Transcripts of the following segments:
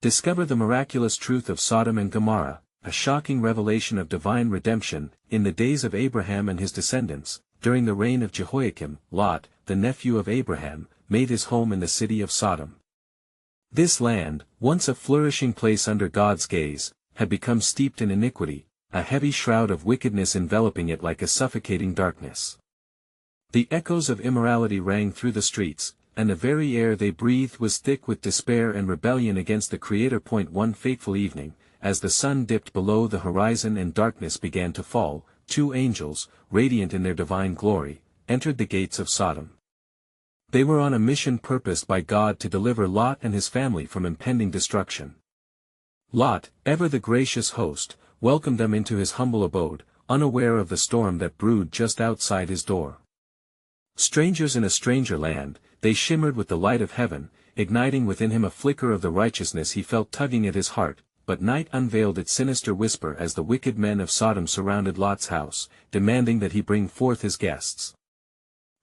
Discover the miraculous truth of Sodom and Gomorrah, a shocking revelation of divine redemption. In the days of Abraham and his descendants, during the reign of Jehoiakim, Lot, the nephew of Abraham, made his home in the city of Sodom. This land, once a flourishing place under God's gaze, had become steeped in iniquity, a heavy shroud of wickedness enveloping it like a suffocating darkness. The echoes of immorality rang through the streets, and the very air they breathed was thick with despair and rebellion against the Creator. One fateful evening, as the sun dipped below the horizon and darkness began to fall, two angels, radiant in their divine glory, entered the gates of Sodom. They were on a mission purposed by God to deliver Lot and his family from impending destruction. Lot, ever the gracious host, welcomed them into his humble abode, unaware of the storm that brewed just outside his door. Strangers in a stranger land, they shimmered with the light of heaven, igniting within him a flicker of the righteousness he felt tugging at his heart. But night unveiled its sinister whisper as the wicked men of Sodom surrounded Lot's house, demanding that he bring forth his guests.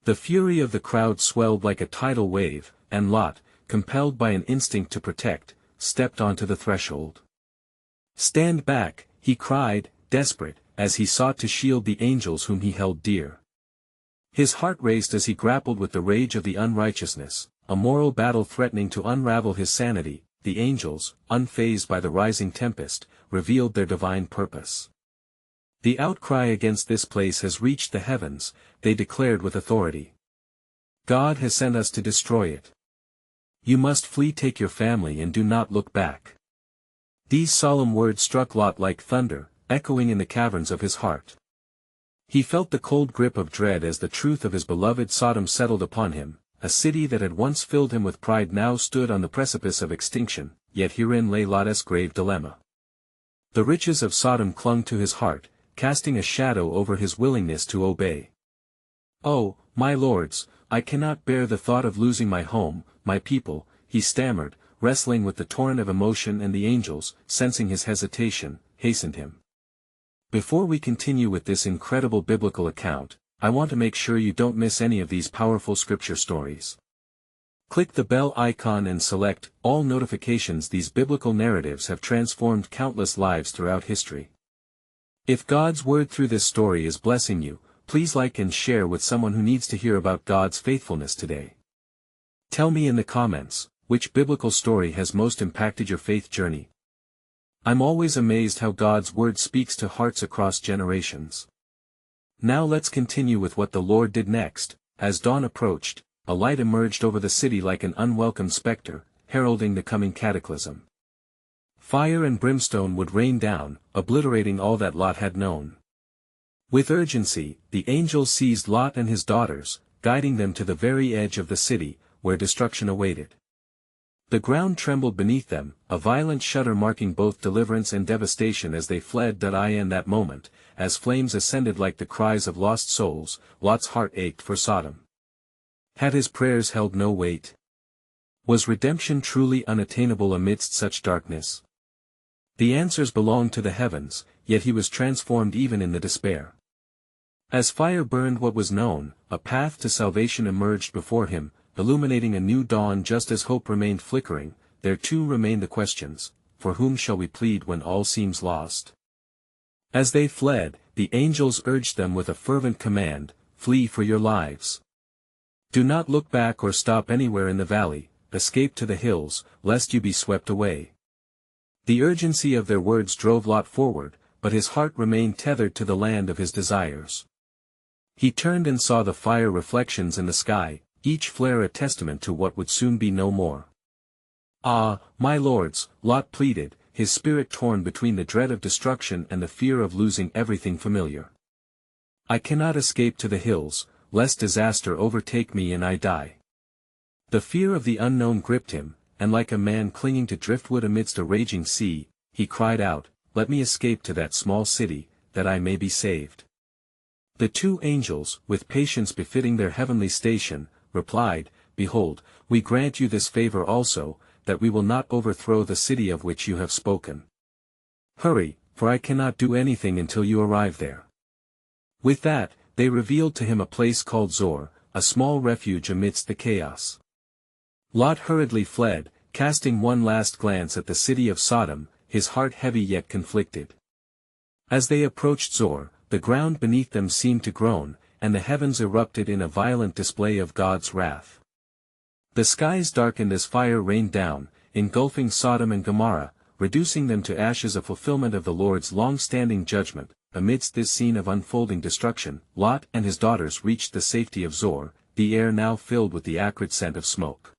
The fury of the crowd swelled like a tidal wave, and Lot, compelled by an instinct to protect, stepped onto the threshold. "Stand back," he cried, desperate, as he sought to shield the angels whom he held dear. His heart raced as he grappled with the rage of the unrighteousness, a moral battle threatening to unravel his sanity. The angels, unfazed by the rising tempest, revealed their divine purpose. "The outcry against this place has reached the heavens," they declared with authority. "God has sent us to destroy it. You must flee, take your family, and do not look back." These solemn words struck Lot like thunder, echoing in the caverns of his heart. He felt the cold grip of dread as the truth of his beloved Sodom settled upon him. A city that had once filled him with pride now stood on the precipice of extinction, yet herein lay Lot's grave dilemma. The riches of Sodom clung to his heart, casting a shadow over his willingness to obey. "Oh, my lords, I cannot bear the thought of losing my home, my people," he stammered, wrestling with the torrent of emotion, and the angels, sensing his hesitation, hastened him. Before we continue with this incredible biblical account, I want to make sure you don't miss any of these powerful scripture stories. Click the bell icon and select all notifications. These biblical narratives have transformed countless lives throughout history. If God's word through this story is blessing you, please like and share with someone who needs to hear about God's faithfulness today. Tell me in the comments, which biblical story has most impacted your faith journey? I'm always amazed how God's word speaks to hearts across generations. Now let's continue with what the Lord did next. As dawn approached, a light emerged over the city like an unwelcome specter, heralding the coming cataclysm. Fire and brimstone would rain down, obliterating all that Lot had known. With urgency, the angels seized Lot and his daughters, guiding them to the very edge of the city, where destruction awaited. The ground trembled beneath them, a violent shudder marking both deliverance and devastation as they fled. In that moment, as flames ascended like the cries of lost souls, Lot's heart ached for Sodom. Had his prayers held no weight? Was redemption truly unattainable amidst such darkness? The answers belonged to the heavens, yet he was transformed even in the despair. As fire burned what was known, a path to salvation emerged before him, illuminating a new dawn. Just as hope remained flickering, there too remained the questions: for whom shall we plead when all seems lost? As they fled, the angels urged them with a fervent command: flee for your lives. Do not look back or stop anywhere in the valley, escape to the hills, lest you be swept away. The urgency of their words drove Lot forward, but his heart remained tethered to the land of his desires. He turned and saw the fire reflections in the sky, each flare a testament to what would soon be no more. "Ah, my lords," Lot pleaded, his spirit torn between the dread of destruction and the fear of losing everything familiar. "I cannot escape to the hills, lest disaster overtake me and I die." The fear of the unknown gripped him, and like a man clinging to driftwood amidst a raging sea, he cried out, "Let me escape to that small city, that I may be saved." The two angels, with patience befitting their heavenly station, replied, "Behold, we grant you this favor also, that we will not overthrow the city of which you have spoken. Hurry, for I cannot do anything until you arrive there." With that, they revealed to him a place called Zor, a small refuge amidst the chaos. Lot hurriedly fled, casting one last glance at the city of Sodom, his heart heavy yet conflicted. As they approached Zoar, the ground beneath them seemed to groan, and the heavens erupted in a violent display of God's wrath. The skies darkened as fire rained down, engulfing Sodom and Gomorrah, reducing them to ashes, a fulfillment of the Lord's long-standing judgment. Amidst this scene of unfolding destruction, Lot and his daughters reached the safety of Zoar, the air now filled with the acrid scent of smoke.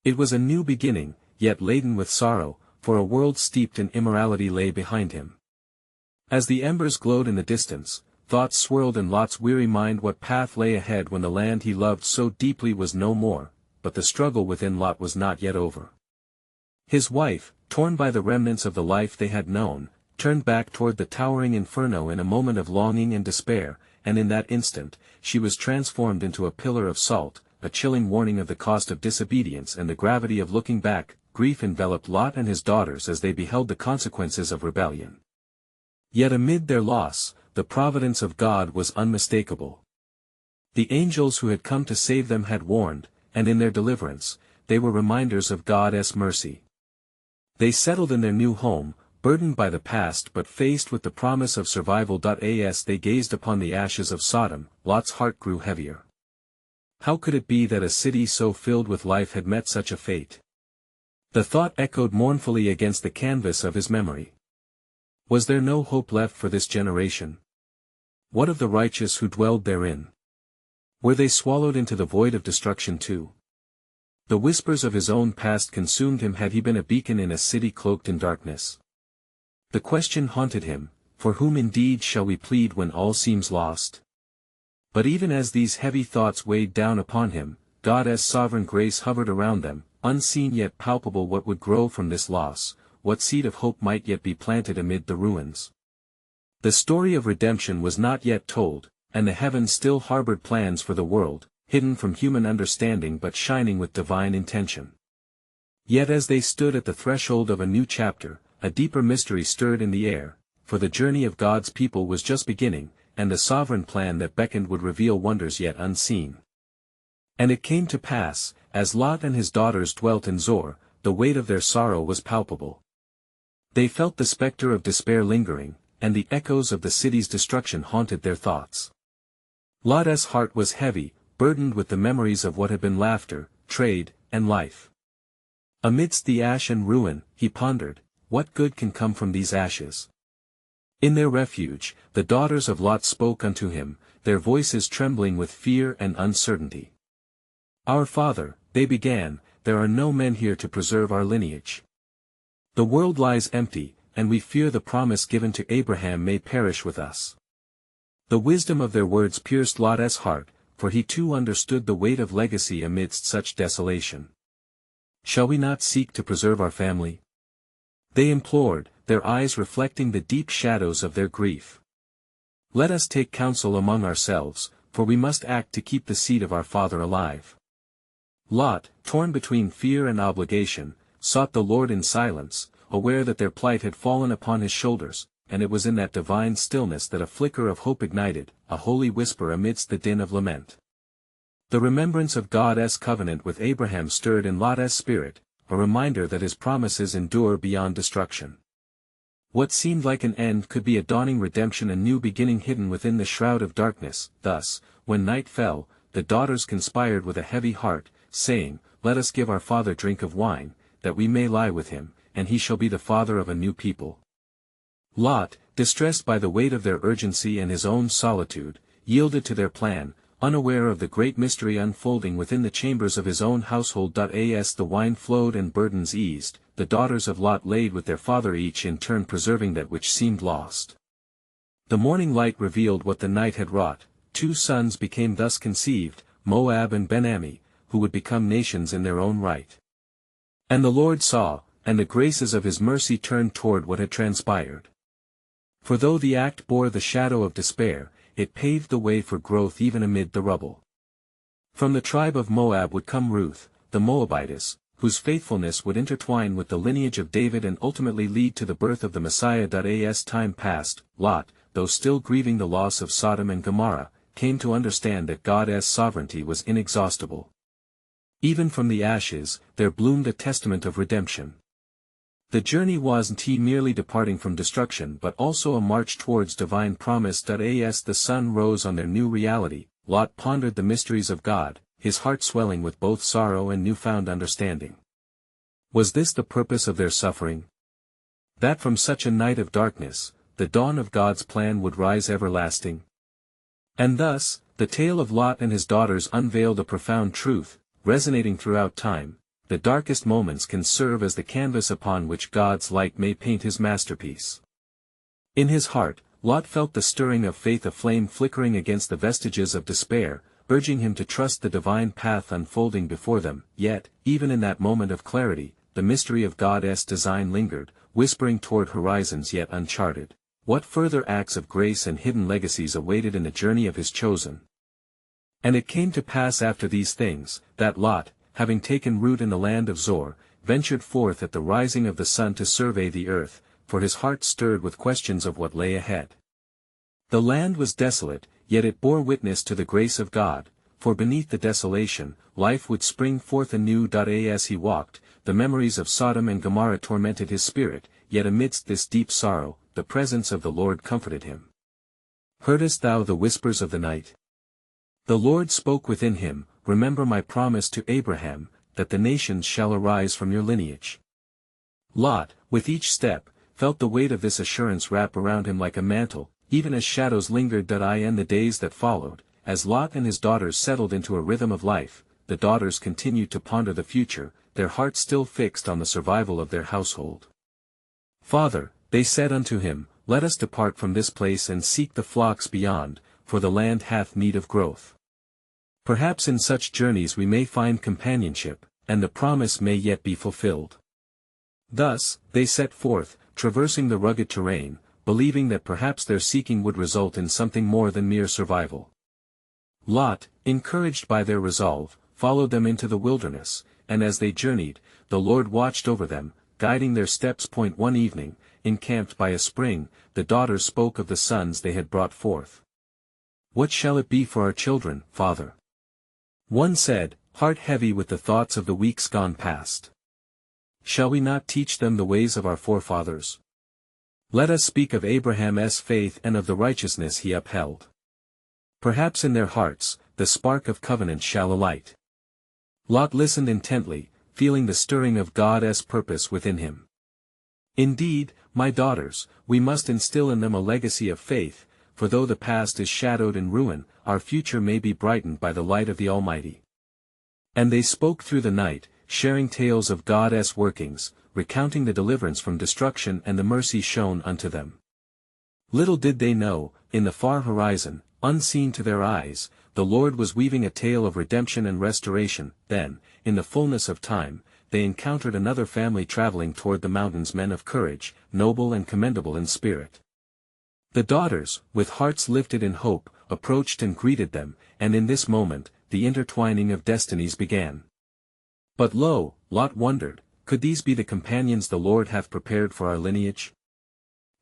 It was a new beginning, yet laden with sorrow, for a world steeped in immorality lay behind him. As the embers glowed in the distance, thoughts swirled in Lot's weary mind. What path lay ahead when the land he loved so deeply was no more? But the struggle within Lot was not yet over. His wife, torn by the remnants of the life they had known, turned back toward the towering inferno in a moment of longing and despair, and in that instant, she was transformed into a pillar of salt, a chilling warning of the cost of disobedience and the gravity of looking back. Grief enveloped Lot and his daughters as they beheld the consequences of rebellion. Yet amid their loss, the providence of God was unmistakable. The angels who had come to save them had warned, and in their deliverance, they were reminders of God's mercy. They settled in their new home, burdened by the past but faced with the promise of survival. As they gazed upon the ashes of Sodom, Lot's heart grew heavier. How could it be that a city so filled with life had met such a fate? The thought echoed mournfully against the canvas of his memory. Was there no hope left for this generation? What of the righteous who dwelled therein? Were they swallowed into the void of destruction too? The whispers of his own past consumed him. Had he been a beacon in a city cloaked in darkness? The question haunted him, for whom indeed shall we plead when all seems lost? But even as these heavy thoughts weighed down upon him, God's sovereign grace hovered around them, unseen yet palpable. What would grow from this loss? What seed of hope might yet be planted amid the ruins? The story of redemption was not yet told, and the heavens still harbored plans for the world, hidden from human understanding but shining with divine intention. Yet as they stood at the threshold of a new chapter, a deeper mystery stirred in the air, for the journey of God's people was just beginning, and the sovereign plan that beckoned would reveal wonders yet unseen. And it came to pass, as Lot and his daughters dwelt in Zoar, the weight of their sorrow was palpable. They felt the specter of despair lingering, and the echoes of the city's destruction haunted their thoughts. Lot's heart was heavy, burdened with the memories of what had been laughter, trade, and life. Amidst the ash and ruin, he pondered, what good can come from these ashes? In their refuge, the daughters of Lot spoke unto him, their voices trembling with fear and uncertainty. Our father, they began, there are no men here to preserve our lineage. The world lies empty, and we fear the promise given to Abraham may perish with us. The wisdom of their words pierced Lot's heart, for he too understood the weight of legacy amidst such desolation. Shall we not seek to preserve our family? They implored, their eyes reflecting the deep shadows of their grief. Let us take counsel among ourselves, for we must act to keep the seed of our father alive. Lot, torn between fear and obligation, sought the Lord in silence, aware that their plight had fallen upon his shoulders, and it was in that divine stillness that a flicker of hope ignited, a holy whisper amidst the din of lament. The remembrance of God's covenant with Abraham stirred in Lot's spirit, a reminder that his promises endure beyond destruction. What seemed like an end could be a dawning redemption, a new beginning hidden within the shroud of darkness. Thus, when night fell, the daughters conspired with a heavy heart, saying, Let us give our father drink of wine, that we may lie with him, and he shall be the father of a new people. Lot, distressed by the weight of their urgency and his own solitude, yielded to their plan, unaware of the great mystery unfolding within the chambers of his own household. As the wine flowed and burdens eased, the daughters of Lot laid with their father, each in turn preserving that which seemed lost. The morning light revealed what the night had wrought. 2 sons became thus conceived, Moab and Ben-Ammi, who would become nations in their own right. And the Lord saw, and the graces of his mercy turned toward what had transpired. For though the act bore the shadow of despair, it paved the way for growth even amid the rubble. From the tribe of Moab would come Ruth, the Moabitess, whose faithfulness would intertwine with the lineage of David and ultimately lead to the birth of the Messiah. As time passed, Lot, though still grieving the loss of Sodom and Gomorrah, came to understand that God's sovereignty was inexhaustible. Even from the ashes, there bloomed a testament of redemption. The journey wasn't merely departing from destruction but also a march towards divine promise. As the sun rose on their new reality, Lot pondered the mysteries of God, his heart swelling with both sorrow and newfound understanding. Was this the purpose of their suffering? That from such a night of darkness, the dawn of God's plan would rise everlasting? And thus, the tale of Lot and his daughters unveiled a profound truth, resonating throughout time: the darkest moments can serve as the canvas upon which God's light may paint his masterpiece. In his heart, Lot felt the stirring of faith, a flame flickering against the vestiges of despair, urging him to trust the divine path unfolding before them. Yet, even in that moment of clarity, the mystery of God's design lingered, whispering toward horizons yet uncharted. What further acts of grace and hidden legacies awaited in the journey of his chosen? And it came to pass after these things, that Lot, having taken root in the land of Zor, ventured forth at the rising of the sun to survey the earth, for his heart stirred with questions of what lay ahead. The land was desolate, yet it bore witness to the grace of God, for beneath the desolation, life would spring forth anew. As he walked, the memories of Sodom and Gomorrah tormented his spirit, yet amidst this deep sorrow, the presence of the Lord comforted him. Heardest thou the whispers of the night? The Lord spoke within him, remember my promise to Abraham, that the nations shall arise from your lineage. Lot, with each step, felt the weight of this assurance wrap around him like a mantle, even as shadows lingered. In the days that followed, as Lot and his daughters settled into a rhythm of life, the daughters continued to ponder the future, their hearts still fixed on the survival of their household. Father, they said unto him, let us depart from this place and seek the flocks beyond, for the land hath need of growth. Perhaps in such journeys we may find companionship, and the promise may yet be fulfilled. Thus, they set forth, traversing the rugged terrain, believing that perhaps their seeking would result in something more than mere survival. Lot, encouraged by their resolve, followed them into the wilderness, and as they journeyed, the Lord watched over them, guiding their steps. One evening, encamped by a spring, the daughters spoke of the sons they had brought forth. What shall it be for our children, father? One said, heart heavy with the thoughts of the weeks gone past. Shall we not teach them the ways of our forefathers? Let us speak of Abraham's faith and of the righteousness he upheld. Perhaps in their hearts, the spark of covenant shall alight. Lot listened intently, feeling the stirring of God's purpose within him. Indeed, my daughters, we must instill in them a legacy of faith, for though the past is shadowed in ruin, our future may be brightened by the light of the Almighty. And they spoke through the night, sharing tales of God's workings, recounting the deliverance from destruction and the mercy shown unto them. Little did they know, in the far horizon, unseen to their eyes, the Lord was weaving a tale of redemption and restoration. Then, in the fullness of time, they encountered another family traveling toward the mountains, men of courage, noble and commendable in spirit. The daughters, with hearts lifted in hope, approached and greeted them, and in this moment, the intertwining of destinies began. But lo, Lot wondered, could these be the companions the Lord hath prepared for our lineage?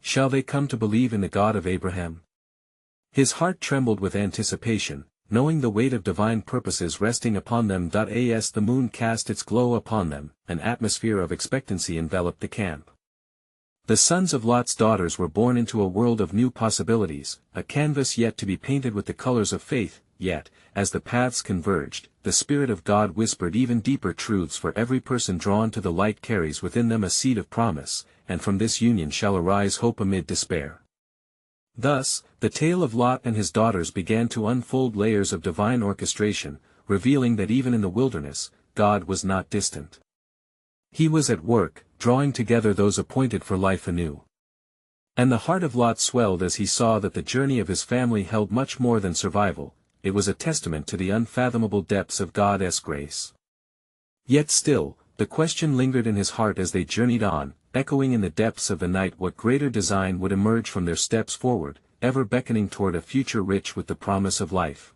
Shall they come to believe in the God of Abraham? His heart trembled with anticipation, knowing the weight of divine purposes resting upon them. As the moon cast its glow upon them, an atmosphere of expectancy enveloped the camp. The sons of Lot's daughters were born into a world of new possibilities, a canvas yet to be painted with the colors of faith. Yet, as the paths converged, the Spirit of God whispered even deeper truths, for every person drawn to the light carries within them a seed of promise, and from this union shall arise hope amid despair. Thus, the tale of Lot and his daughters began to unfold layers of divine orchestration, revealing that even in the wilderness, God was not distant. He was at work, drawing together those appointed for life anew. And the heart of Lot swelled as he saw that the journey of his family held much more than survival. It was a testament to the unfathomable depths of God's grace. Yet still, the question lingered in his heart as they journeyed on, echoing in the depths of the night what greater design would emerge from their steps forward, ever beckoning toward a future rich with the promise of life.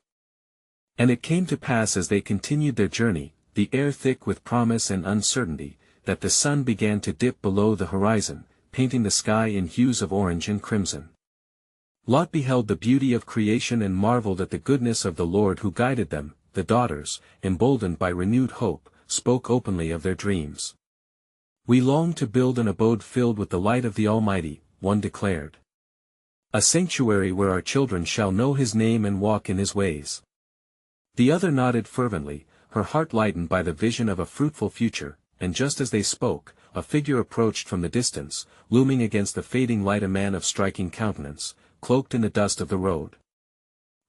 And it came to pass as they continued their journey, the air thick with promise and uncertainty, that the sun began to dip below the horizon, painting the sky in hues of orange and crimson. Lot beheld the beauty of creation and marveled at the goodness of the Lord who guided them. the daughters, emboldened by renewed hope, spoke openly of their dreams. "We long to build an abode filled with the light of the Almighty," one declared. "A sanctuary where our children shall know His name and walk in His ways." The other nodded fervently, her heart lightened by the vision of a fruitful future, and just as they spoke, a figure approached from the distance, looming against the fading light, a man of striking countenance, cloaked in the dust of the road.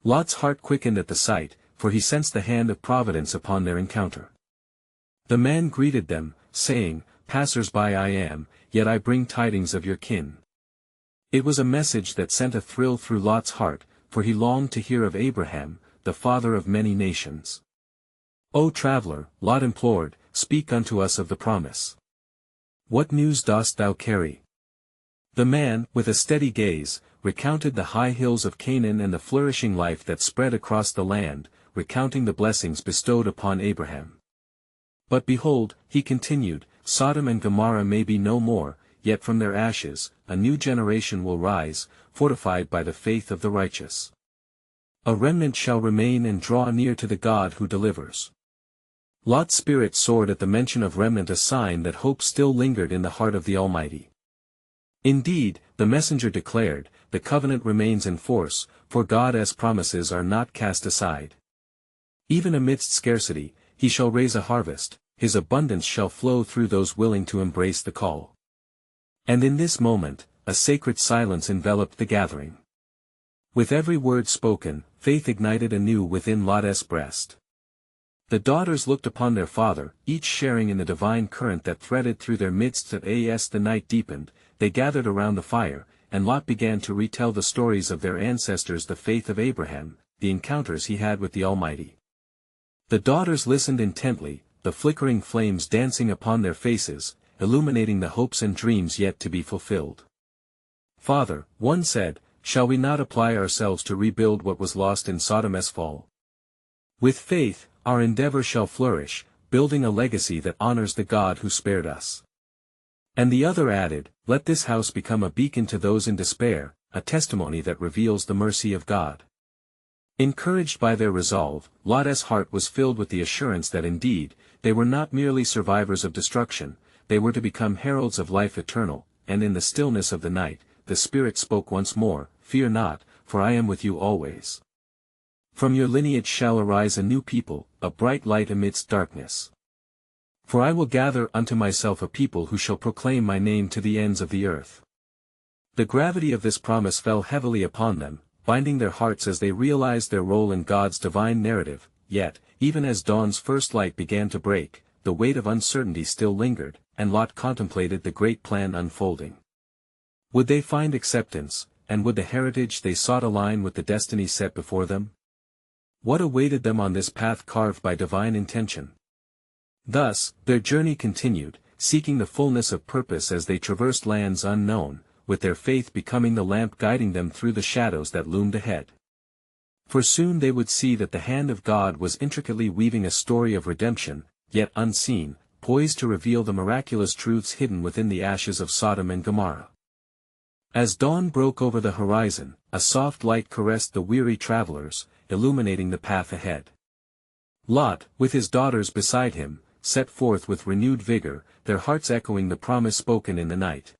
Lot's heart quickened at the sight, for he sensed the hand of Providence upon their encounter. The man greeted them, saying, "Passers-by I am, yet I bring tidings of your kin." It was a message that sent a thrill through Lot's heart, for he longed to hear of Abraham, the father of many nations. "O traveler," Lot implored, "speak unto us of the promise. What news dost thou carry?" The man, with a steady gaze, recounted the high hills of Canaan and the flourishing life that spread across the land, recounting the blessings bestowed upon Abraham. "But behold," he continued, "Sodom and Gomorrah may be no more, yet from their ashes, a new generation will rise, fortified by the faith of the righteous. A remnant shall remain and draw near to the God who delivers." Lot's spirit soared at the mention of remnant, a sign that hope still lingered in the heart of the Almighty. "Indeed," the messenger declared, "the covenant remains in force, for God's promises are not cast aside. Even amidst scarcity, He shall raise a harvest, His abundance shall flow through those willing to embrace the call." And in this moment, a sacred silence enveloped the gathering. With every word spoken, faith ignited anew within Lot's breast. The daughters looked upon their father, each sharing in the divine current that threaded through their midst. As the night deepened, they gathered around the fire, and Lot began to retell the stories of their ancestors, the faith of Abraham, the encounters he had with the Almighty. The daughters listened intently, the flickering flames dancing upon their faces, illuminating the hopes and dreams yet to be fulfilled. "Father," one said, "shall we not apply ourselves to rebuild what was lost in Sodom's fall? With faith, our endeavor shall flourish, building a legacy that honors the God who spared us." And the other added, "Let this house become a beacon to those in despair, a testimony that reveals the mercy of God." Encouraged by their resolve, Lot's heart was filled with the assurance that indeed, they were not merely survivors of destruction, they were to become heralds of life eternal, and in the stillness of the night, the Spirit spoke once more, "Fear not, for I am with you always. From your lineage shall arise a new people, a bright light amidst darkness. For I will gather unto myself a people who shall proclaim my name to the ends of the earth." The gravity of this promise fell heavily upon them, binding their hearts as they realized their role in God's divine narrative, yet, even as dawn's first light began to break, the weight of uncertainty still lingered, and Lot contemplated the great plan unfolding. Would they find acceptance, and would the heritage they sought align with the destiny set before them? What awaited them on this path carved by divine intention? Thus, their journey continued, seeking the fullness of purpose as they traversed lands unknown, with their faith becoming the lamp guiding them through the shadows that loomed ahead. For soon they would see that the hand of God was intricately weaving a story of redemption, yet unseen, poised to reveal the miraculous truths hidden within the ashes of Sodom and Gomorrah. As dawn broke over the horizon, a soft light caressed the weary travelers, illuminating the path ahead. Lot, with his daughters beside him, set forth with renewed vigor, their hearts echoing the promise spoken in the night.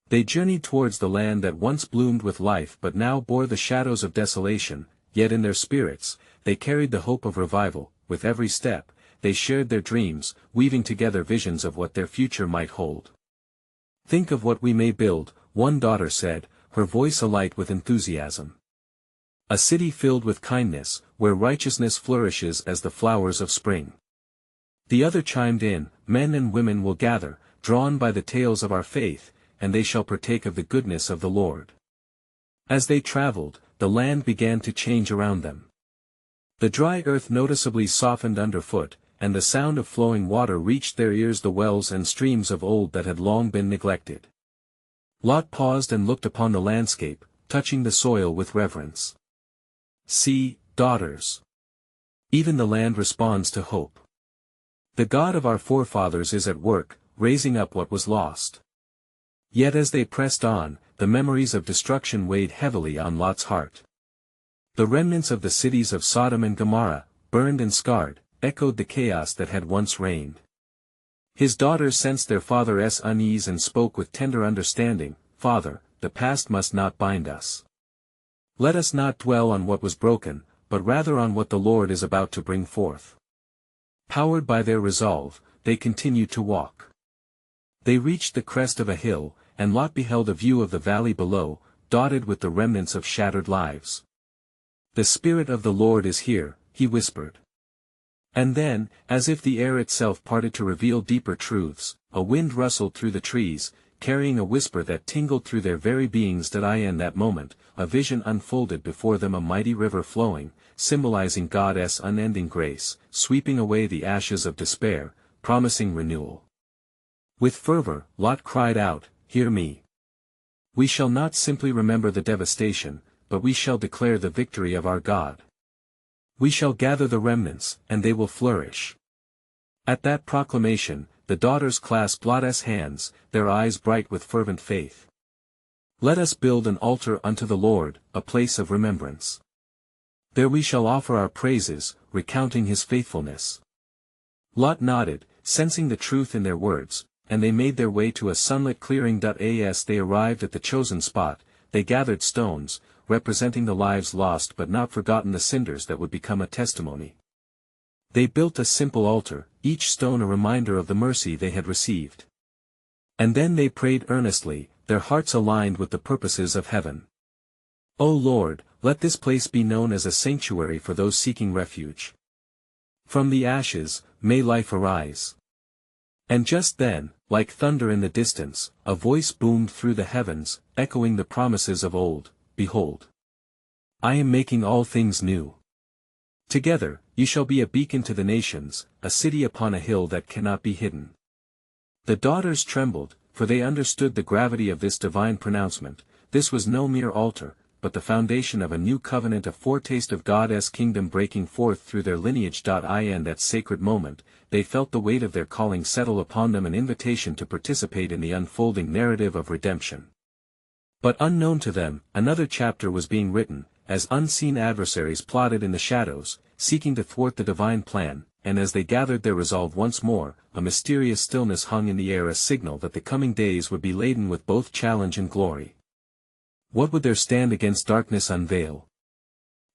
They journeyed towards the land that once bloomed with life but now bore the shadows of desolation, yet in their spirits, they carried the hope of revival. With every step, they shared their dreams, weaving together visions of what their future might hold. "Think of what we may build," one daughter said, her voice alight with enthusiasm. "A city filled with kindness, where righteousness flourishes as the flowers of spring." The other chimed in, "Men and women will gather, drawn by the tales of our faith, and they shall partake of the goodness of the Lord." As they traveled, the land began to change around them. The dry earth noticeably softened underfoot, and the sound of flowing water reached their ears, the wells and streams of old that had long been neglected. Lot paused and looked upon the landscape, touching the soil with reverence. "See, daughters. Even the land responds to hope. The God of our forefathers is at work, raising up what was lost." Yet as they pressed on, the memories of destruction weighed heavily on Lot's heart. The remnants of the cities of Sodom and Gomorrah, burned and scarred, echoed the chaos that had once reigned. His daughters sensed their father's unease and spoke with tender understanding, "Father, the past must not bind us. Let us not dwell on what was broken, but rather on what the Lord is about to bring forth." Powered by their resolve, they continued to walk. They reached the crest of a hill, and Lot beheld a view of the valley below, dotted with the remnants of shattered lives. "The Spirit of the Lord is here," he whispered. And then, as if the air itself parted to reveal deeper truths, a wind rustled through the trees, carrying a whisper that tingled through their very beings. In that moment, a vision unfolded before them, a mighty river flowing, symbolizing God's unending grace, sweeping away the ashes of despair, promising renewal. With fervor, Lot cried out, "Hear me. We shall not simply remember the devastation, but we shall declare the victory of our God. We shall gather the remnants, and they will flourish." At that proclamation, the daughters clasped Lot's hands, their eyes bright with fervent faith. "Let us build an altar unto the Lord, a place of remembrance. There we shall offer our praises, recounting his faithfulness." Lot nodded, sensing the truth in their words, and they made their way to a sunlit clearing. As they arrived at the chosen spot, they gathered stones, representing the lives lost but not forgotten, the cinders that would become a testimony. They built a simple altar, each stone a reminder of the mercy they had received. And then they prayed earnestly, their hearts aligned with the purposes of heaven. "O Lord, let this place be known as a sanctuary for those seeking refuge. From the ashes, may life arise." And just then, like thunder in the distance, a voice boomed through the heavens, echoing the promises of old, "Behold, I am making all things new. Together, you shall be a beacon to the nations, a city upon a hill that cannot be hidden." The daughters trembled, for they understood the gravity of this divine pronouncement. This was no mere altar, but the foundation of a new covenant, a foretaste of God's kingdom breaking forth through their lineage. In that sacred moment, they felt the weight of their calling settle upon them, an invitation to participate in the unfolding narrative of redemption. But unknown to them, another chapter was being written, as unseen adversaries plotted in the shadows, seeking to thwart the divine plan, and as they gathered their resolve once more, a mysterious stillness hung in the air, a signal that the coming days would be laden with both challenge and glory. What would their stand against darkness unveil?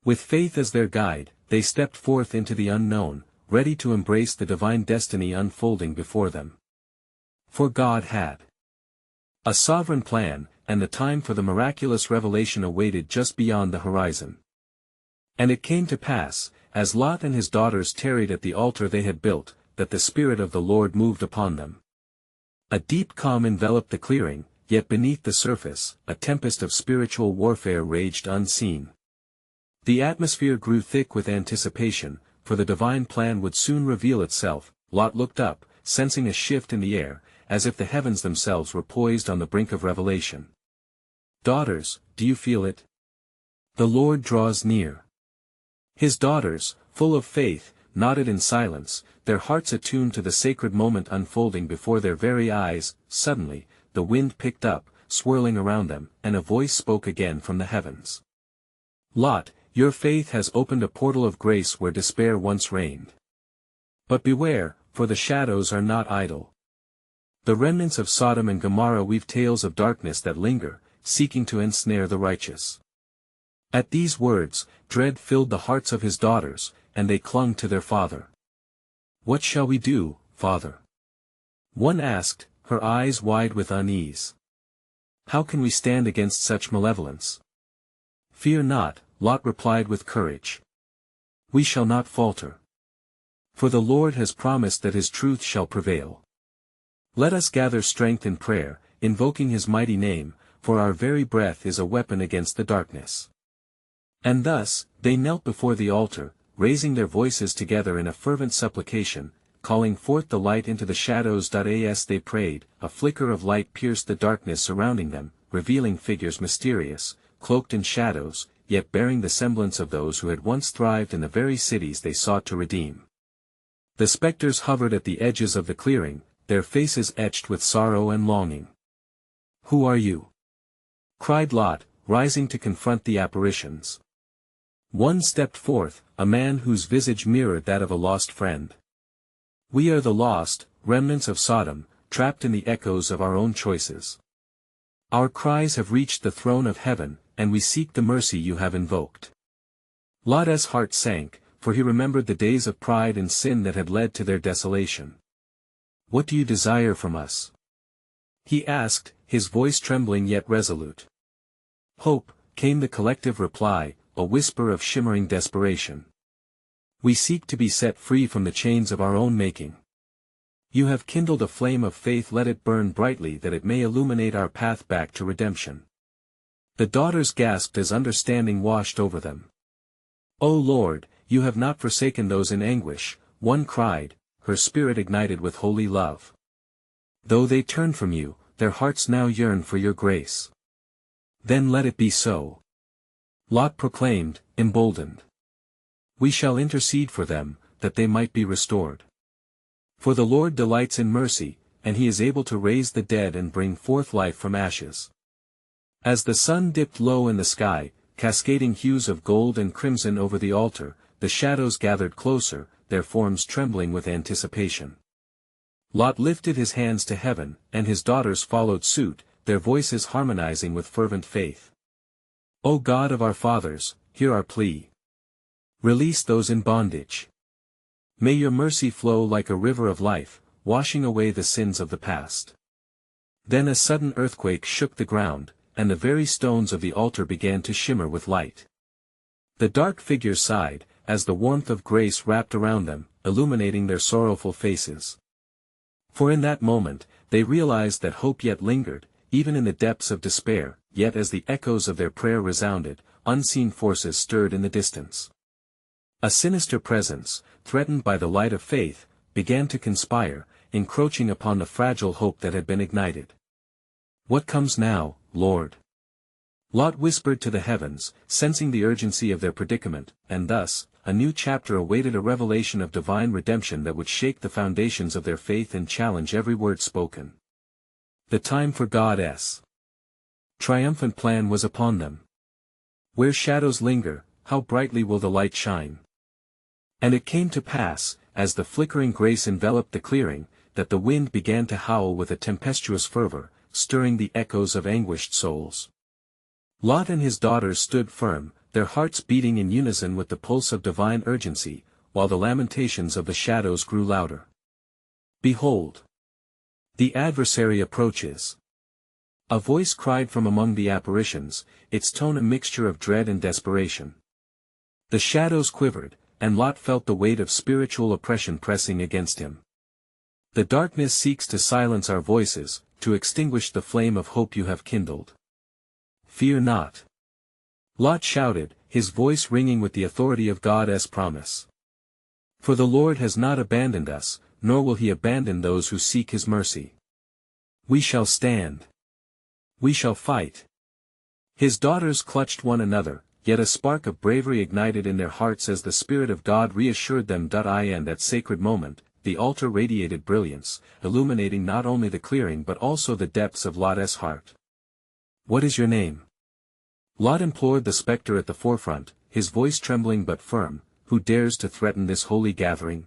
With faith as their guide, they stepped forth into the unknown, ready to embrace the divine destiny unfolding before them. For God had a sovereign plan, and the time for the miraculous revelation awaited just beyond the horizon. And it came to pass, as Lot and his daughters tarried at the altar they had built, that the Spirit of the Lord moved upon them. A deep calm enveloped the clearing, yet beneath the surface, a tempest of spiritual warfare raged unseen. The atmosphere grew thick with anticipation, for the divine plan would soon reveal itself. Lot looked up, sensing a shift in the air, as if the heavens themselves were poised on the brink of revelation. "Daughters, do you feel it? The Lord draws near." His daughters, full of faith, nodded in silence, their hearts attuned to the sacred moment unfolding before their very eyes. Suddenly, the wind picked up, swirling around them, and a voice spoke again from the heavens. "Lot, your faith has opened a portal of grace where despair once reigned. But beware, for the shadows are not idle. The remnants of Sodom and Gomorrah weave tales of darkness that linger, seeking to ensnare the righteous." At these words, dread filled the hearts of his daughters, and they clung to their father. "What shall we do, father?" one asked, her eyes wide with unease. "How can we stand against such malevolence?" "Fear not," Lot replied with courage. "We shall not falter. For the Lord has promised that his truth shall prevail. Let us gather strength in prayer, invoking his mighty name, for our very breath is a weapon against the darkness." And thus, they knelt before the altar, raising their voices together in a fervent supplication, calling forth the light into the shadows. As they prayed, a flicker of light pierced the darkness surrounding them, revealing figures mysterious, cloaked in shadows, yet bearing the semblance of those who had once thrived in the very cities they sought to redeem. The specters hovered at the edges of the clearing, their faces etched with sorrow and longing. "Who are you?" cried Lot, rising to confront the apparitions. One stepped forth, a man whose visage mirrored that of a lost friend. We are the lost, remnants of Sodom, trapped in the echoes of our own choices. Our cries have reached the throne of heaven, and we seek the mercy you have invoked. Lot's heart sank, for he remembered the days of pride and sin that had led to their desolation. What do you desire from us? He asked, his voice trembling yet resolute. Hope, came the collective reply, a whisper of shimmering desperation. We seek to be set free from the chains of our own making. You have kindled a flame of faith, let it burn brightly that it may illuminate our path back to redemption. The daughters gasped as understanding washed over them. O Lord, you have not forsaken those in anguish, one cried, her spirit ignited with holy love. Though they turn from you, their hearts now yearn for your grace. Then let it be so. Lot proclaimed, emboldened. We shall intercede for them, that they might be restored. For the Lord delights in mercy, and he is able to raise the dead and bring forth life from ashes. As the sun dipped low in the sky, cascading hues of gold and crimson over the altar, the shadows gathered closer, their forms trembling with anticipation. Lot lifted his hands to heaven, and his daughters followed suit, their voices harmonizing with fervent faith. O God of our fathers, hear our plea. Release those in bondage. May your mercy flow like a river of life, washing away the sins of the past. Then a sudden earthquake shook the ground, and the very stones of the altar began to shimmer with light. The dark figures sighed, as the warmth of grace wrapped around them, illuminating their sorrowful faces. For in that moment, they realized that hope yet lingered, even in the depths of despair, yet as the echoes of their prayer resounded, unseen forces stirred in the distance. A sinister presence, threatened by the light of faith, began to conspire, encroaching upon the fragile hope that had been ignited. What comes now, Lord? Lot whispered to the heavens, sensing the urgency of their predicament, and thus, a new chapter awaited, a revelation of divine redemption that would shake the foundations of their faith and challenge every word spoken. The time for God's triumphant plan was upon them. Where shadows linger, how brightly will the light shine? And it came to pass, as the flickering grace enveloped the clearing, that the wind began to howl with a tempestuous fervor, stirring the echoes of anguished souls. Lot and his daughters stood firm, their hearts beating in unison with the pulse of divine urgency, while the lamentations of the shadows grew louder. Behold! The adversary approaches. A voice cried from among the apparitions, its tone a mixture of dread and desperation. The shadows quivered, and Lot felt the weight of spiritual oppression pressing against him. The darkness seeks to silence our voices, to extinguish the flame of hope you have kindled. Fear not. Lot shouted, his voice ringing with the authority of God's promise. For the Lord has not abandoned us, nor will he abandon those who seek his mercy. We shall stand. We shall fight. His daughters clutched one another, yet a spark of bravery ignited in their hearts as the Spirit of God reassured them. In that sacred moment, the altar radiated brilliance, illuminating not only the clearing but also the depths of Lot's heart. What is your name? Lot implored the spectre at the forefront, his voice trembling but firm. Who dares to threaten this holy gathering?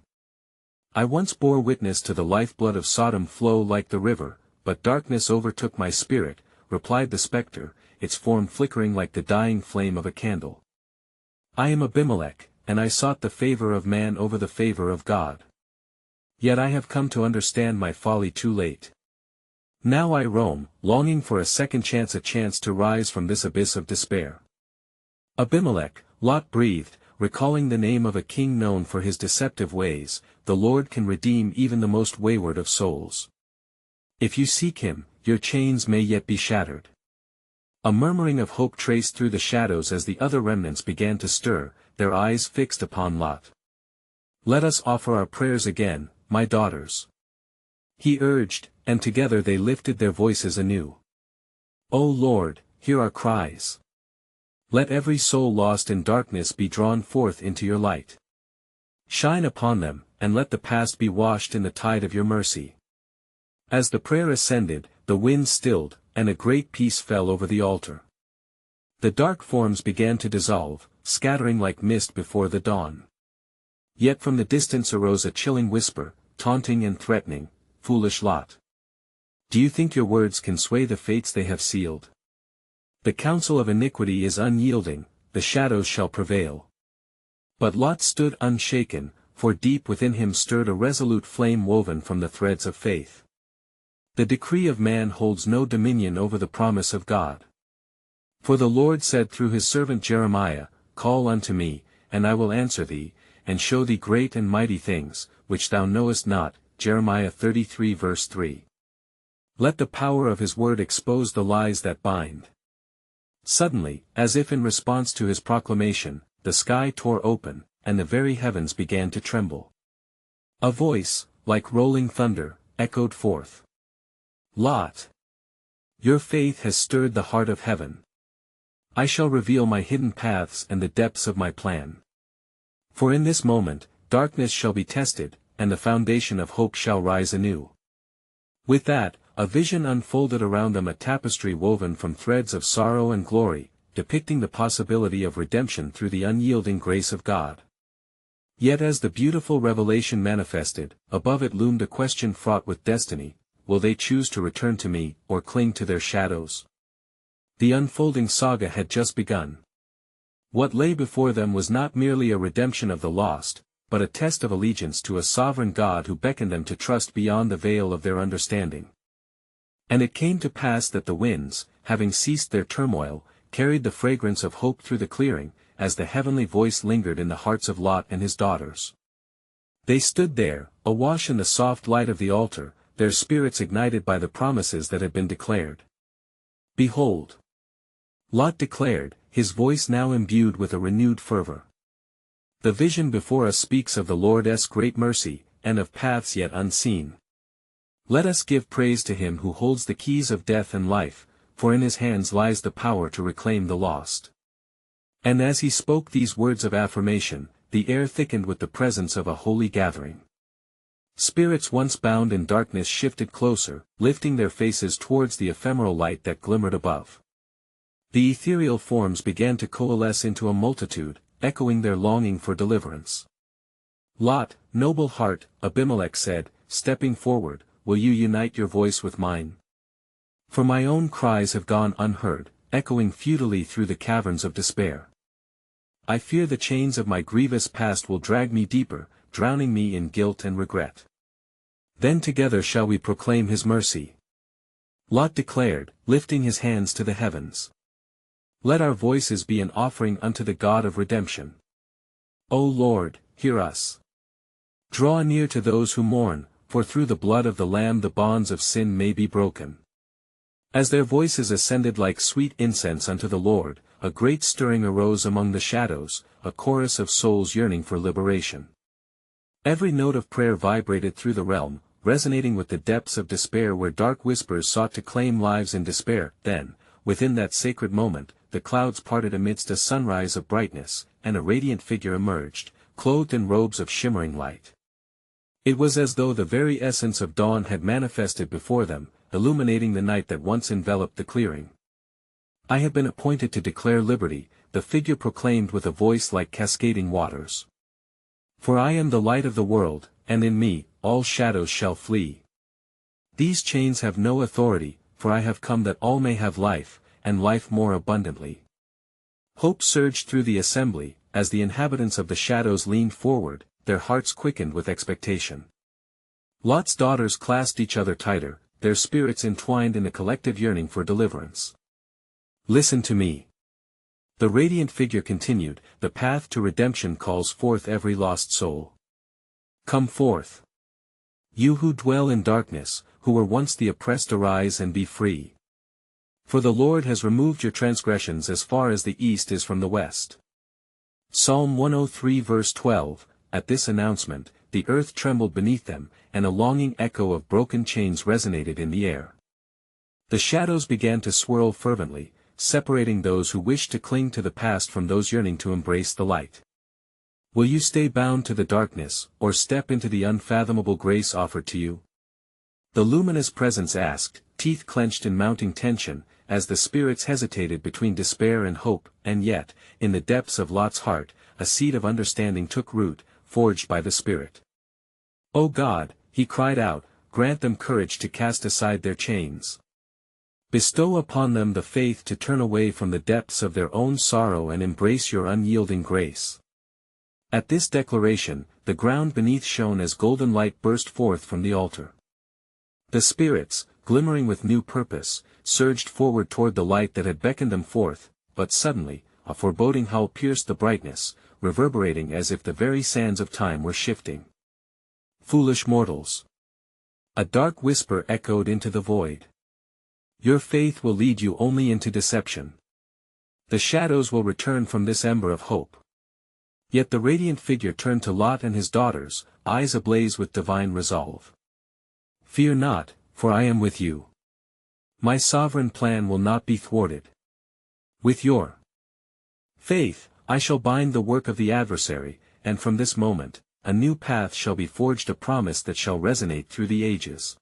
I once bore witness to the lifeblood of Sodom flow like the river, but darkness overtook my spirit, replied the spectre, its form flickering like the dying flame of a candle. I am Abimelech, and I sought the favor of man over the favor of God. Yet I have come to understand my folly too late. Now I roam, longing for a second chance, a chance to rise from this abyss of despair. Abimelech, Lot breathed, recalling the name of a king known for his deceptive ways. The Lord can redeem even the most wayward of souls. If you seek him, your chains may yet be shattered. A murmuring of hope traced through the shadows as the other remnants began to stir, their eyes fixed upon Lot. Let us offer our prayers again, my daughters. He urged, and together they lifted their voices anew. O Lord, hear our cries. Let every soul lost in darkness be drawn forth into your light. Shine upon them, and let the past be washed in the tide of your mercy. As the prayer ascended, the wind stilled, and a great peace fell over the altar. The dark forms began to dissolve, scattering like mist before the dawn. Yet from the distance arose a chilling whisper, taunting and threatening, "Foolish Lot! Do you think your words can sway the fates they have sealed? The counsel of iniquity is unyielding, the shadows shall prevail." But Lot stood unshaken, for deep within him stirred a resolute flame woven from the threads of faith. The decree of man holds no dominion over the promise of God. For the Lord said through his servant Jeremiah, "Call unto me, and I will answer thee, and show thee great and mighty things, which thou knowest not." Jeremiah 33 verse 3. Let the power of his word expose the lies that bind. Suddenly, as if in response to his proclamation, the sky tore open, and the very heavens began to tremble. A voice, like rolling thunder, echoed forth. "Lot! Your faith has stirred the heart of heaven. I shall reveal my hidden paths and the depths of my plan. For in this moment, darkness shall be tested, and the foundation of hope shall rise anew." With that, a vision unfolded around them, a tapestry woven from threads of sorrow and glory, depicting the possibility of redemption through the unyielding grace of God. Yet as the beautiful revelation manifested, above it loomed a question fraught with destiny: will they choose to return to me, or cling to their shadows? The unfolding saga had just begun. What lay before them was not merely a redemption of the lost, but a test of allegiance to a sovereign God who beckoned them to trust beyond the veil of their understanding. And it came to pass that the winds, having ceased their turmoil, carried the fragrance of hope through the clearing, as the heavenly voice lingered in the hearts of Lot and his daughters. They stood there, awash in the soft light of the altar, their spirits ignited by the promises that had been declared. "Behold," Lot declared, his voice now imbued with a renewed fervor. "The vision before us speaks of the Lord's great mercy, and of paths yet unseen. Let us give praise to him who holds the keys of death and life, for in his hands lies the power to reclaim the lost." And as he spoke these words of affirmation, the air thickened with the presence of a holy gathering. Spirits once bound in darkness shifted closer, lifting their faces towards the ephemeral light that glimmered above. The ethereal forms began to coalesce into a multitude, echoing their longing for deliverance. "Lot, noble heart," Abimelech said, stepping forward, "will you unite your voice with mine? For my own cries have gone unheard, echoing futilely through the caverns of despair. I fear the chains of my grievous past will drag me deeper, drowning me in guilt and regret. Then together shall we proclaim his mercy." Lot declared, lifting his hands to the heavens. "Let our voices be an offering unto the God of redemption. O Lord, hear us. Draw near to those who mourn, for through the blood of the Lamb the bonds of sin may be broken." As their voices ascended like sweet incense unto the Lord, a great stirring arose among the shadows, a chorus of souls yearning for liberation. Every note of prayer vibrated through the realm, resonating with the depths of despair where dark whispers sought to claim lives in despair. Then, within that sacred moment, the clouds parted amidst a sunrise of brightness, and a radiant figure emerged, clothed in robes of shimmering light. It was as though the very essence of dawn had manifested before them, illuminating the night that once enveloped the clearing. "I have been appointed to declare liberty," the figure proclaimed with a voice like cascading waters. "For I am the light of the world, and in me, all shadows shall flee. These chains have no authority, for I have come that all may have life, and life more abundantly." Hope surged through the assembly, as the inhabitants of the shadows leaned forward, their hearts quickened with expectation. Lot's daughters clasped each other tighter, their spirits entwined in a collective yearning for deliverance. "Listen to me," the radiant figure continued, "the path to redemption calls forth every lost soul. Come forth. You who dwell in darkness, who were once the oppressed, arise and be free. For the Lord has removed your transgressions as far as the east is from the west." Psalm 103 verse 12, At this announcement, the earth trembled beneath them, and a longing echo of broken chains resonated in the air. The shadows began to swirl fervently, separating those who wished to cling to the past from those yearning to embrace the light. Will you stay bound to the darkness, or step into the unfathomable grace offered to you? The luminous presence asked, teeth clenched in mounting tension, as the spirits hesitated between despair and hope, and yet, in the depths of Lot's heart, a seed of understanding took root, forged by the Spirit. "O God," he cried out, "grant them courage to cast aside their chains. Bestow upon them the faith to turn away from the depths of their own sorrow and embrace your unyielding grace." At this declaration, the ground beneath shone as golden light burst forth from the altar. The spirits, glimmering with new purpose, surged forward toward the light that had beckoned them forth, but suddenly, a foreboding howl pierced the brightness, reverberating as if the very sands of time were shifting. "Foolish mortals!" a dark whisper echoed into the void. "Your faith will lead you only into deception. The shadows will return from this ember of hope." Yet the radiant figure turned to Lot and his daughters, eyes ablaze with divine resolve. "Fear not, for I am with you. My sovereign plan will not be thwarted. With your faith, I shall bind the work of the adversary, and from this moment, a new path shall be forged, a promise that shall resonate through the ages."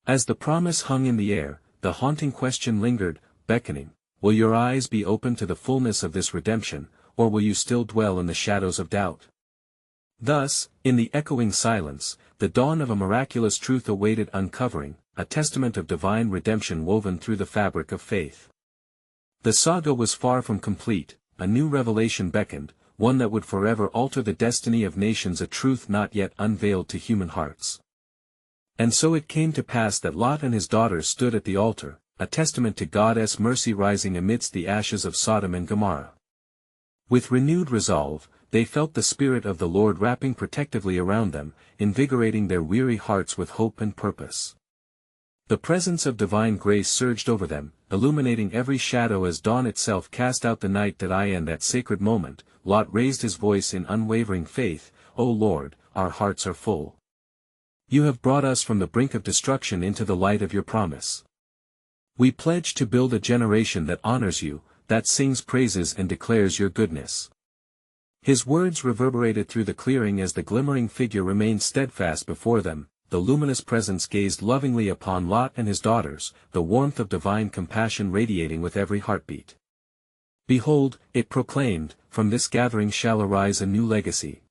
As the promise hung in the air, the haunting question lingered, beckoning, will your eyes be open to the fullness of this redemption, or will you still dwell in the shadows of doubt? Thus, in the echoing silence, the dawn of a miraculous truth awaited uncovering, a testament of divine redemption woven through the fabric of faith. The saga was far from complete, a new revelation beckoned, one that would forever alter the destiny of nations, a truth not yet unveiled to human hearts. And so it came to pass that Lot and his daughters stood at the altar, a testament to God's mercy rising amidst the ashes of Sodom and Gomorrah. With renewed resolve, they felt the Spirit of the Lord wrapping protectively around them, invigorating their weary hearts with hope and purpose. The presence of divine grace surged over them, illuminating every shadow as dawn itself cast out the night. In that sacred moment, Lot raised his voice in unwavering faith, "O Lord, our hearts are full. You have brought us from the brink of destruction into the light of your promise. We pledge to build a generation that honors you, that sings praises and declares your goodness." His words reverberated through the clearing as the glimmering figure remained steadfast before them. The luminous presence gazed lovingly upon Lot and his daughters, the warmth of divine compassion radiating with every heartbeat. "Behold," it proclaimed, "from this gathering shall arise a new legacy.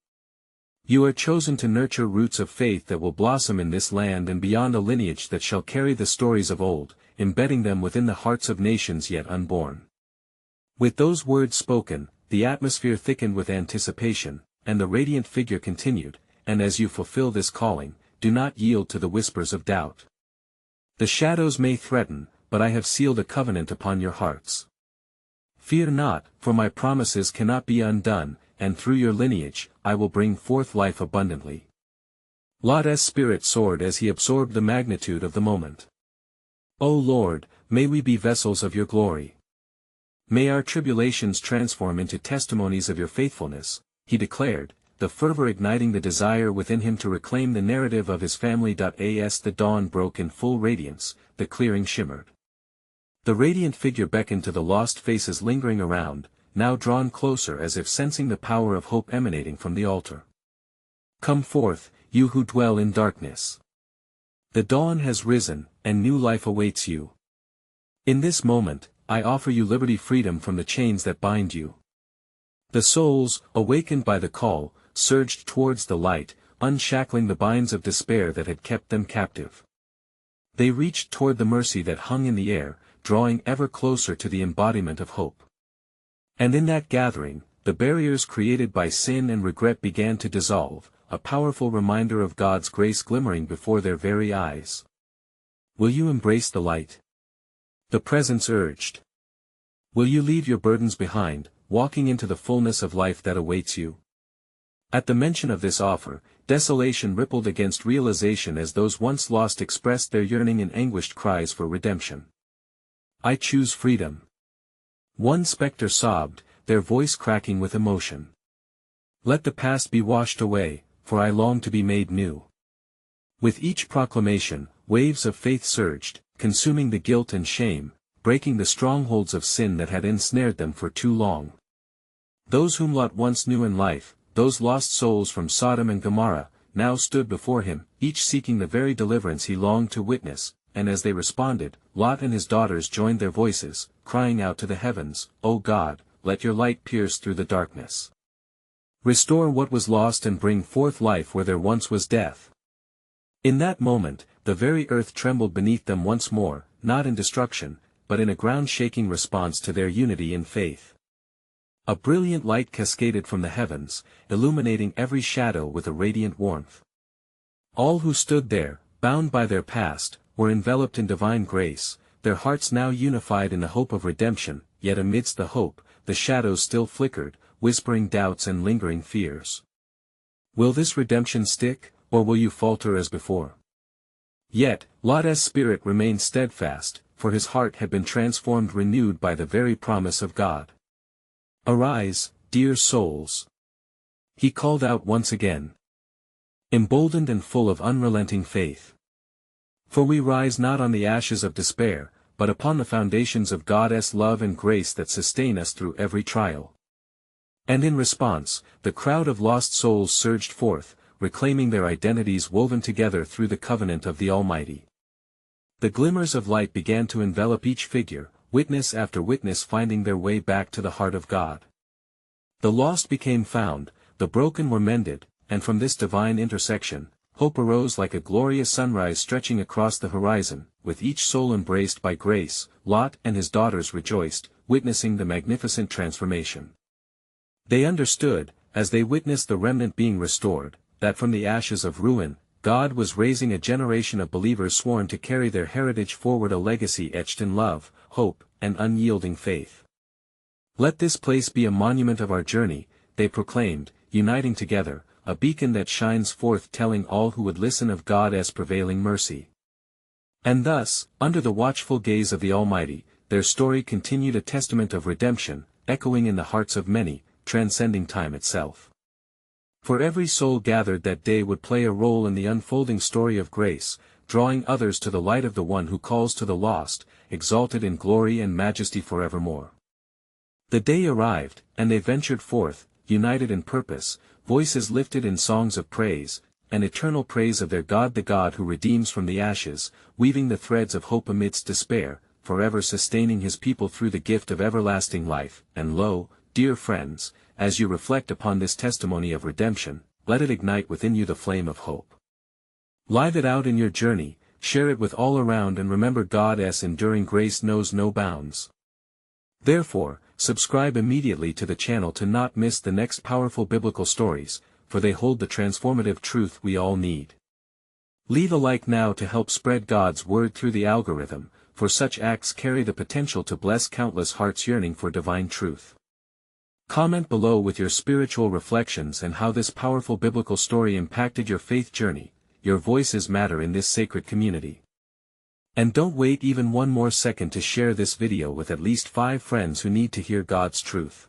You are chosen to nurture roots of faith that will blossom in this land and beyond, a lineage that shall carry the stories of old, embedding them within the hearts of nations yet unborn." With those words spoken, the atmosphere thickened with anticipation, and the radiant figure continued, "And as you fulfill this calling, do not yield to the whispers of doubt. The shadows may threaten, but I have sealed a covenant upon your hearts. Fear not, for my promises cannot be undone, and through your lineage, I will bring forth life abundantly." Lot's spirit soared as he absorbed the magnitude of the moment. "O Lord, may we be vessels of your glory. May our tribulations transform into testimonies of your faithfulness," he declared, the fervor igniting the desire within him to reclaim the narrative of his family. As the dawn broke in full radiance, the clearing shimmered. The radiant figure beckoned to the lost faces lingering around, now drawn closer as if sensing the power of hope emanating from the altar. "Come forth, you who dwell in darkness. The dawn has risen, and new life awaits you. In this moment, I offer you liberty, freedom from the chains that bind you." The souls, awakened by the call, surged towards the light, unshackling the binds of despair that had kept them captive. They reached toward the mercy that hung in the air, drawing ever closer to the embodiment of hope. And in that gathering, the barriers created by sin and regret began to dissolve, a powerful reminder of God's grace glimmering before their very eyes. "Will you embrace the light?" the presence urged. "Will you leave your burdens behind, walking into the fullness of life that awaits you?" At the mention of this offer, desolation rippled against realization as those once lost expressed their yearning in anguished cries for redemption. "I choose freedom." One specter sobbed, their voice cracking with emotion. "Let the past be washed away, for I long to be made new." With each proclamation, waves of faith surged, consuming the guilt and shame, breaking the strongholds of sin that had ensnared them for too long. Those whom Lot once knew in life, those lost souls from Sodom and Gomorrah, now stood before him, each seeking the very deliverance he longed to witness, and as they responded, Lot and his daughters joined their voices, crying out to the heavens, "O God, let your light pierce through the darkness. Restore what was lost and bring forth life where there once was death." In that moment, the very earth trembled beneath them once more, not in destruction, but in a ground-shaking response to their unity in faith. A brilliant light cascaded from the heavens, illuminating every shadow with a radiant warmth. All who stood there, bound by their past, were enveloped in divine grace, their hearts now unified in the hope of redemption, yet amidst the hope, the shadows still flickered, whispering doubts and lingering fears. Will this redemption stick, or will you falter as before? Yet, Lot's spirit remained steadfast, for his heart had been transformed, renewed by the very promise of God. "Arise, dear souls," he called out once again, emboldened and full of unrelenting faith. "For we rise not on the ashes of despair, but upon the foundations of God's love and grace that sustain us through every trial." And in response, the crowd of lost souls surged forth, reclaiming their identities woven together through the covenant of the Almighty. The glimmers of light began to envelop each figure, witness after witness finding their way back to the heart of God. The lost became found, the broken were mended, and from this divine intersection, hope arose like a glorious sunrise stretching across the horizon. With each soul embraced by grace, Lot and his daughters rejoiced, witnessing the magnificent transformation. They understood, as they witnessed the remnant being restored, that from the ashes of ruin, God was raising a generation of believers sworn to carry their heritage forward, a legacy etched in love, hope, and unyielding faith. "Let this place be a monument of our journey," they proclaimed, uniting together, a beacon that shines forth telling all who would listen of God's prevailing mercy. And thus, under the watchful gaze of the Almighty, their story continued, a testament of redemption, echoing in the hearts of many, transcending time itself. For every soul gathered that day would play a role in the unfolding story of grace, drawing others to the light of the one who calls to the lost, exalted in glory and majesty forevermore. The day arrived, and they ventured forth, united in purpose, voices lifted in songs of praise, an eternal praise of their God, the God who redeems from the ashes, weaving the threads of hope amidst despair, forever sustaining his people through the gift of everlasting life. And lo, dear friends, as you reflect upon this testimony of redemption, let it ignite within you the flame of hope. Live it out in your journey, share it with all around, and remember God's enduring grace knows no bounds. Therefore, subscribe immediately to the channel to not miss the next powerful biblical stories, for they hold the transformative truth we all need. Leave a like now to help spread God's word through the algorithm, for such acts carry the potential to bless countless hearts yearning for divine truth. Comment below with your spiritual reflections and how this powerful biblical story impacted your faith journey. Your voices matter in this sacred community. And don't wait even one more second to share this video with at least 5 friends who need to hear God's truth.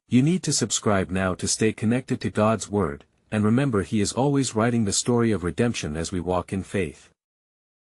You need to subscribe now to stay connected to God's Word, and remember He is always writing the story of redemption as we walk in faith.